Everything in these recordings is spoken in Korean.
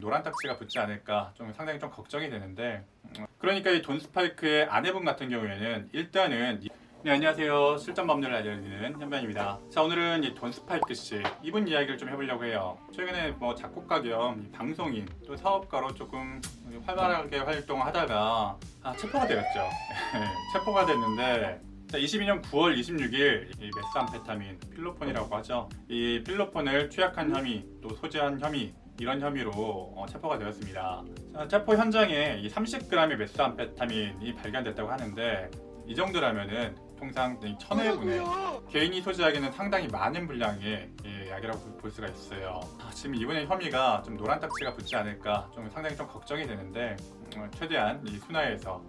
노란 딱지가 붙지 않을까 좀 상당히 좀 걱정이 되는데, 그러니까 이 돈 스파이크의 아내분 같은 경우에는 일단은 네, 안녕하세요. 실전 법률을 알려드리는 현변입니다. 자, 오늘은 이 돈 스파이크 씨 이분 이야기를 좀 해보려고 해요. 최근에 뭐 작곡가 겸 방송인 또 사업가로 조금 활발하게 활동하다가 체포가 되었죠. 체포가 됐는데, 자, 22년 9월 26일 이 메스암페타민, 필로폰이라고 하죠. 이 필로폰을 투약한 혐의, 또 소지한 혐의, 이런 혐의로 체포가 되었습니다. 자, 체포 현장에 이 30g의 메스암페타민이 발견됐다고 하는데, 이 정도라면은 통상 1000회분의 개인이 소지하기는 상당히 많은 분량의 약이라고 볼 수가 있어요. 지금 이분의 혐의가 좀 노란 딱지가 붙지 않을까 좀 상당히 좀 걱정이 되는데, 최대한 이 순화해서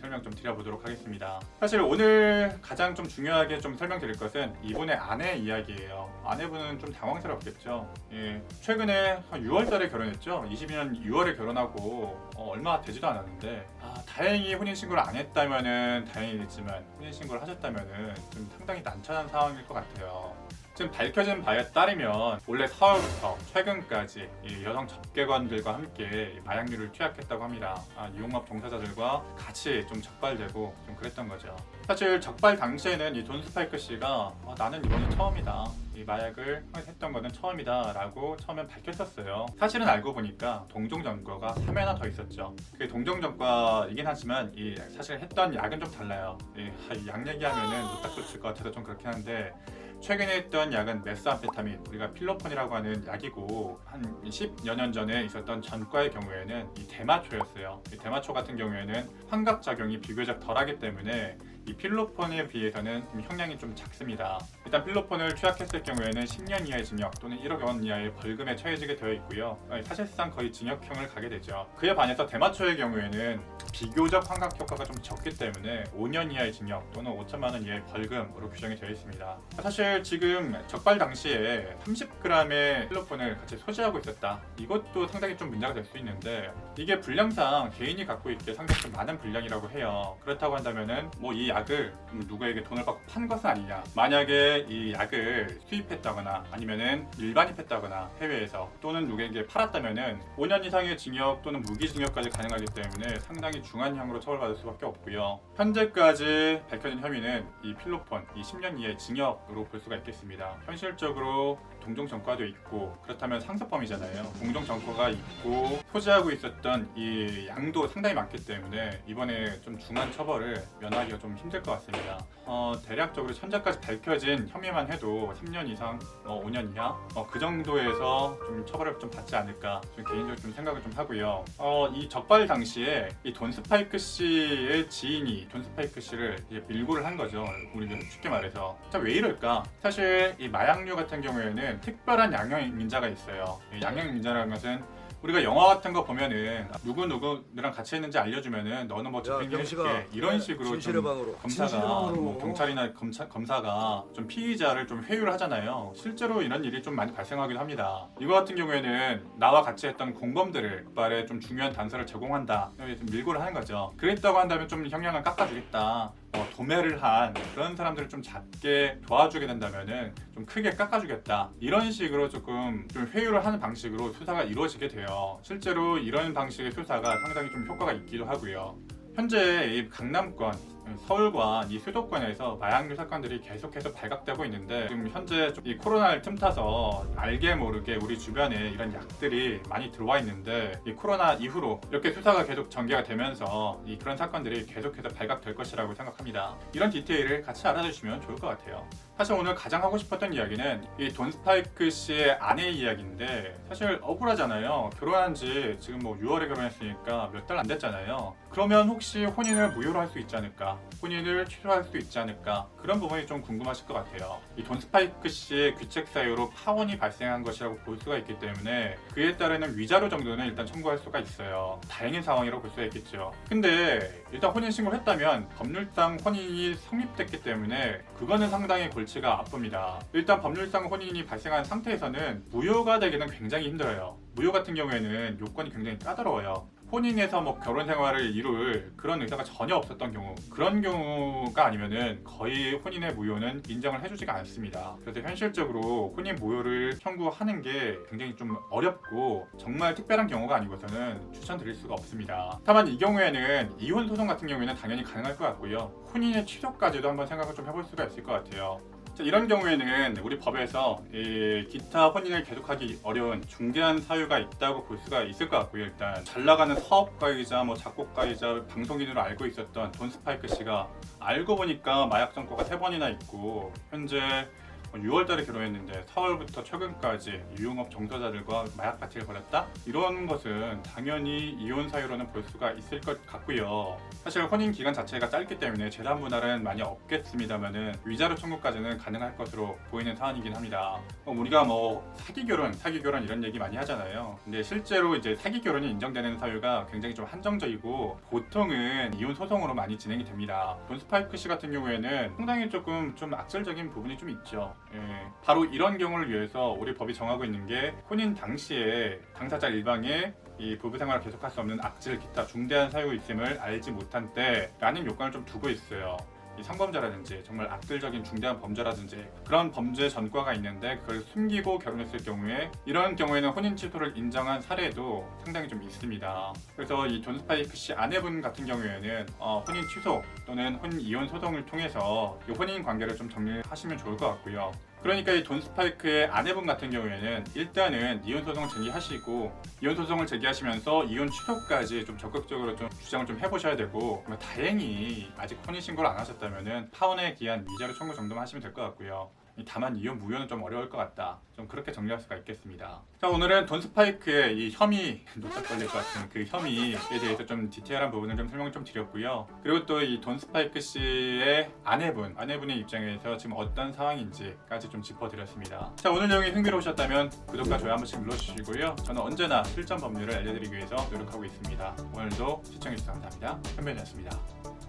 설명 좀 드려보도록 하겠습니다. 사실 오늘 가장 좀 중요하게 좀 설명드릴 것은 이분의 아내 이야기예요. 아내분은 좀 당황스럽겠죠. 최근에 6월달에 결혼했죠. 22년 6월에 결혼하고 얼마 되지도 않았는데, 다행히 혼인신고를 안 했다면은 다행이겠지만 혼인신고를 하셨다면은 좀 상당히 난처한 상황일 것 같아요. 지금 밝혀진 바에 따르면 원래 4월부터 최근까지 이 여성 접객원들과 함께 마약류를 투약했다고 합니다. 유흥업 종사자들과 같이 좀 적발되고 좀 그랬던 거죠. 사실 적발 당시에는 이 돈 스파이크 씨가 나는 이번이 처음이다, 이 마약을 했던 거는 처음이다 라고 처음엔 밝혔었어요. 사실은 알고 보니까 동종 전과가 3회나 더 있었죠. 그게 동종 전과이긴 하지만 이 사실 했던 약은 좀 달라요. 약 얘기하면은 못 닦을 것 같아서 좀 그렇긴 한데, 최근에 했던 약은 메스암페타민, 우리가 필로폰이라고 하는 약이고, 한 10여 년 전에 있었던 전과의 경우에는 이 대마초였어요. 이 대마초 같은 경우에는 환각작용이 비교적 덜하기 때문에 이 필로폰에 비해서는 형량이 좀 작습니다. 일단 필로폰을 투약했을 경우에는 10년 이하의 징역 또는 1억 원 이하의 벌금에 처해지게 되어 있고요. 사실상 거의 징역형을 가게 되죠. 그에 반해서 대마초의 경우에는 비교적 환각 효과가 좀 적기 때문에 5년 이하의 징역 또는 5천만 원 이하의 벌금으로 규정이 되어 있습니다. 사실 지금 적발 당시에 30g의 필로폰을 같이 소지하고 있었다, 이것도 상당히 좀 문제가 될 수 있는데, 이게 분량상 개인이 갖고 있기에 상당히 좀 많은 분량이라고 해요. 그렇다고 한다면은 뭐 이 약을 누구에게 돈을 받고 판 것은 아니냐, 만약에 이 약을 수입했다거나 아니면은 일반입했다거나 해외에서, 또는 누구에게 팔았다면은 5년 이상의 징역 또는 무기징역까지 가능하기 때문에 상당히 중한형으로 처벌받을 수밖에 없고요. 현재까지 밝혀진 혐의는 이 필로폰, 이 10년 이하의 징역으로 볼 수가 있겠습니다. 현실적으로 동종 전과도 있고, 그렇다면 상습범이잖아요. 동종 전과가 있고 소지하고 있었던 이 양도 상당히 많기 때문에 이번에 좀 중한 처벌을 면하기가 좀 힘들 것 같습니다. 대략적으로 현재까지 밝혀진 혐의만 해도 3년 이상, 5년 이하 그 정도에서 좀 처벌을 좀 받지 않을까 좀 개인적으로 좀 생각을 좀 하고요. 이 적발 당시에 이 돈 스파이크 씨의 지인이 돈 스파이크 씨를 이제 밀고를 한 거죠. 우리가 쉽게 말해서. 자, 왜 이럴까? 사실 이 마약류 같은 경우에는 특별한 양형민자가 있어요. 양형민자라는 것은 우리가 영화 같은 거 보면은 누구누구랑 같이 했는지 알려주면은 너는 뭐 집행유예해줄게, 이런 식으로 좀 검사가 뭐 경찰이나 검사가 좀 피의자를 좀 회유를 하잖아요. 실제로 이런 일이 좀 많이 발생하기도 합니다. 이거 같은 경우에는 나와 같이 했던 공범들을 발에 좀 중요한 단서를 제공한다, 좀 밀고를 하는 거죠. 그랬다고 한다면 좀 형량을 깎아주겠다, 도매를 한 그런 사람들을 좀 작게 도와주게 된다면은 좀 크게 깎아주겠다, 이런 식으로 조금 좀 회유를 하는 방식으로 수사가 이루어지게 돼요. 실제로 이런 방식의 수사가 상당히 좀 효과가 있기도 하고요. 현재 이 강남권, 서울과 이 수도권에서 마약류 사건들이 계속해서 발각되고 있는데, 지금 현재 이 코로나를 틈타서 알게 모르게 우리 주변에 이런 약들이 많이 들어와 있는데, 이 코로나 이후로 이렇게 수사가 계속 전개가 되면서 그런 사건들이 계속해서 발각될 것이라고 생각합니다. 이런 디테일을 같이 알아주시면 좋을 것 같아요. 사실 오늘 가장 하고 싶었던 이야기는 이 돈 스파이크 씨의 아내의 이야기인데, 사실 억울하잖아요. 결혼한 지 지금 뭐 6월에 결혼했으니까 몇 달 안 됐잖아요. 그러면 혹시 혼인을 무효로 할 수 있지 않을까? 혼인을 취소할 수 있지 않을까? 그런 부분이 좀 궁금하실 것 같아요. 이 돈 스파이크 씨의 귀책 사유로 파혼이 발생한 것이라고 볼 수가 있기 때문에 그에 따르는 위자료 정도는 일단 청구할 수가 있어요. 다행인 상황이라고 볼 수가 있겠죠. 근데 일단 혼인 신고를 했다면 법률상 혼인이 성립됐기 때문에 그거는 상당히 골치가 아픕니다. 일단 법률상 혼인이 발생한 상태에서는 무효가 되기는 굉장히 힘들어요. 무효 같은 경우에는 요건이 굉장히 까다로워요. 혼인해서 뭐 결혼 생활을 이룰 그런 의사가 전혀 없었던 경우, 그런 경우가 아니면은 거의 혼인의 무효는 인정을 해주지가 않습니다. 그래서 현실적으로 혼인 무효를 청구하는 게 굉장히 좀 어렵고 정말 특별한 경우가 아니고서는 추천드릴 수가 없습니다. 다만 이 경우에는 이혼 소송 같은 경우에는 당연히 가능할 것 같고요. 혼인의 취소까지도 한번 생각을 좀 해볼 수가 있을 것 같아요. 자, 이런 경우에는 우리 법에서 기타 혼인을 계속하기 어려운 중대한 사유가 있다고 볼 수가 있을 것 같고요. 일단 잘 나가는 사업가이자 뭐 작곡가이자 방송인으로 알고 있었던 돈 스파이크 씨가 알고 보니까 마약 점거가 3번이나 있고 현재 6월달에 결혼했는데 4월부터 최근까지 유흥업 종사자들과 마약 파티를 벌였다? 이런 것은 당연히 이혼 사유로는 볼 수가 있을 것 같고요. 사실 혼인 기간 자체가 짧기 때문에 재산 분할은 많이 없겠습니다만은 위자료 청구까지는 가능할 것으로 보이는 사안이긴 합니다. 우리가 뭐 사기 결혼 이런 얘기 많이 하잖아요. 근데 실제로 이제 사기 결혼이 인정되는 사유가 굉장히 좀 한정적이고 보통은 이혼 소송으로 많이 진행이 됩니다. 돈 스파이크 씨 같은 경우에는 상당히 조금 좀 악질적인 부분이 좀 있죠. 바로 이런 경우를 위해서 우리 법이 정하고 있는 게 혼인 당시에 당사자 일방에 이 부부 생활을 계속할 수 없는 악질 기타 중대한 사유가 있음을 알지 못한 때라는 요건을 좀 두고 있어요. 이 성범죄라든지 정말 악질적인 중대한 범죄라든지 그런 범죄 전과가 있는데 그걸 숨기고 결혼했을 경우에 이런 경우에는 혼인 취소를 인정한 사례도 상당히 좀 있습니다. 그래서 이 존 스파이크 씨 아내분 같은 경우에는 혼인 취소 또는 혼인 이혼 소송을 통해서 이 혼인 관계를 좀 정리하시면 좋을 것 같고요. 그러니까 이 돈 스파이크의 아내분 같은 경우에는 일단은 이혼 소송을 제기하시고 이혼 소송을 제기하시면서 이혼 취소까지 좀 적극적으로 좀 주장을 좀 해보셔야 되고 다행히 아직 혼인 신고를 안 하셨다면은 파혼에 기한 위자료 청구 정도만 하시면 될 것 같고요. 다만 이혼 무효는 좀 어려울 것 같다. 좀 그렇게 정리할 수가 있겠습니다. 자, 오늘은 돈 스파이크의 이 혐의, 노딱 걸릴 것 같은 그 혐의에 대해서 좀 디테일한 부분을 좀 설명을 좀 드렸고요. 그리고 또 이 돈 스파이크 씨의 아내분의 입장에서 지금 어떤 상황인지까지 좀 짚어드렸습니다. 자, 오늘 내용이 흥미로우셨다면 구독과 좋아요 한 번씩 눌러주시고요. 저는 언제나 실전 법률을 알려드리기 위해서 노력하고 있습니다. 오늘도 시청해주셔서 감사합니다. 현변이었습니다.